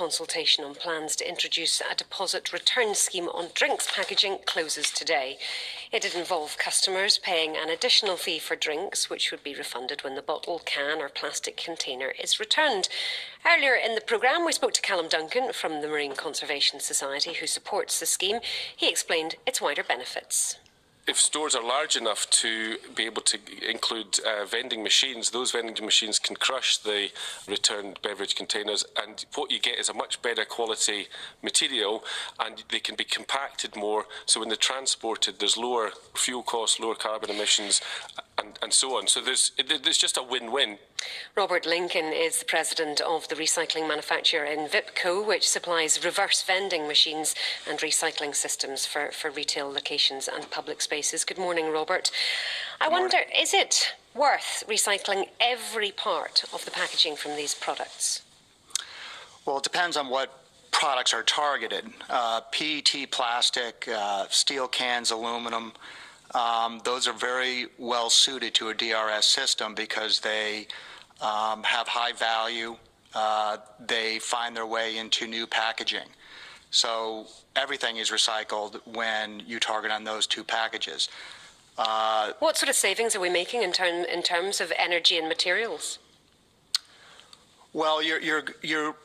consultation on plans to introduce a deposit return scheme on drinks packaging closes today. It'd involve customers paying an additional fee for drinks, which would be refunded when the bottle, can or plastic container is returned. Earlier in the programme, we spoke to Callum Duncan from the Marine Conservation Society, who supports the scheme. He explained its wider benefits. If stores are large enough to be able to include vending machines, those vending machines can crush the returned beverage containers, and what you get is a much better quality material, and they can be compacted more, so when they're transported there's lower fuel costs, lower carbon emissions, and so on. So there's just a win-win. Robert Lincoln is the president of the recycling manufacturer InVipco, which supplies reverse vending machines and recycling systems for retail locations and public spaces. Good morning, Robert. I wonder, is it worth recycling every part of the packaging from these products? Well, it depends on what products are targeted. PET plastic, steel cans, aluminum, those are very well suited to a DRS system because they have high value. They find their way into new packaging. So everything is recycled when you target on those two packages. What sort of savings are we making in terms of energy and materials? Well, you're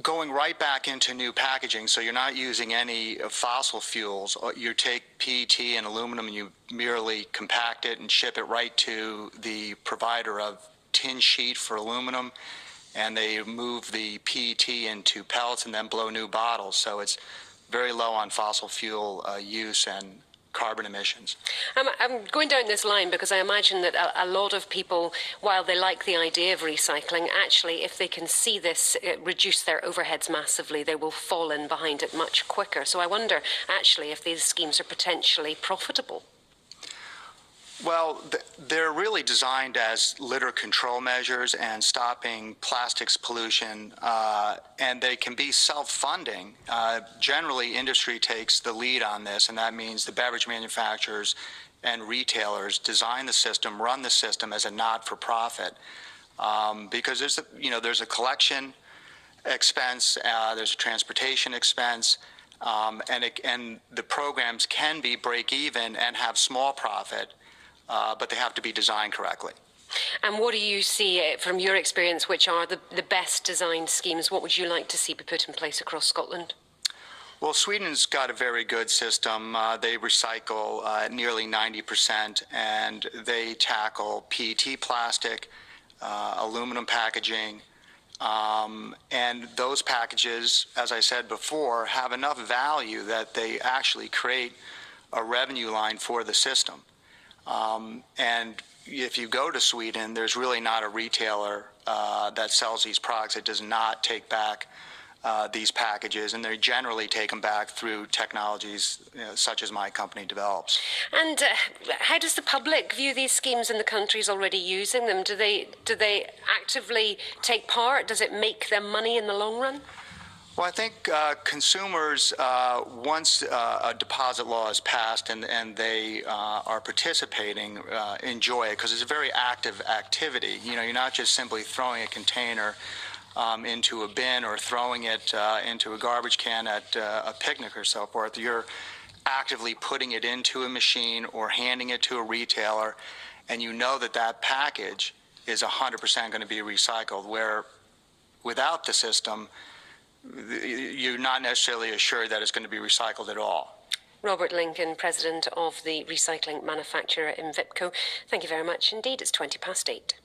going right back into new packaging, so you're not using any fossil fuels. You take PET and aluminum and you merely compact it and ship it right to the provider of tin sheet for aluminum, and they move the PET into pellets and then blow new bottles. So it's very low on fossil fuel use and carbon emissions. I'm going down this line because I imagine that a lot of people, while they like the idea of recycling, actually, if they can see this reduce their overheads massively, they will fall in behind it much quicker. So I wonder, actually, if these schemes are potentially profitable. Well, they're really designed as litter control measures and stopping plastics pollution, and they can be self-funding. Generally, industry takes the lead on this, and that means the beverage manufacturers and retailers design the system, run the system as a not-for-profit, because there's a collection expense, there's a transportation expense, and the programs can be break-even and have small profit. But they have to be designed correctly. And what do you see from your experience, which are the best designed schemes? What would you like to see be put in place across Scotland? Well, Sweden's got a very good system. They recycle nearly 90%, and they tackle PET plastic, aluminum packaging, and those packages, as I said before, have enough value that they actually create a revenue line for the system. And if you go to Sweden, there's really not a retailer that sells these products that does not take back these packages, and they generally take them back through technologies such as my company develops. And how does the public view these schemes in the countries already using them? Do they actively take part? Does it make them money in the long run? Well, I think consumers, once a deposit law is passed and they are participating, enjoy it because it's a very active activity. You're not just simply throwing a container into a bin or throwing it into a garbage can at a picnic or so forth. You're actively putting it into a machine or handing it to a retailer, and you know that package is 100% going to be recycled, where without the system, you're not necessarily assured that it's going to be recycled at all. Robert Lincoln, president of the recycling manufacturer InVipco. Thank you very much indeed. It's 8:20.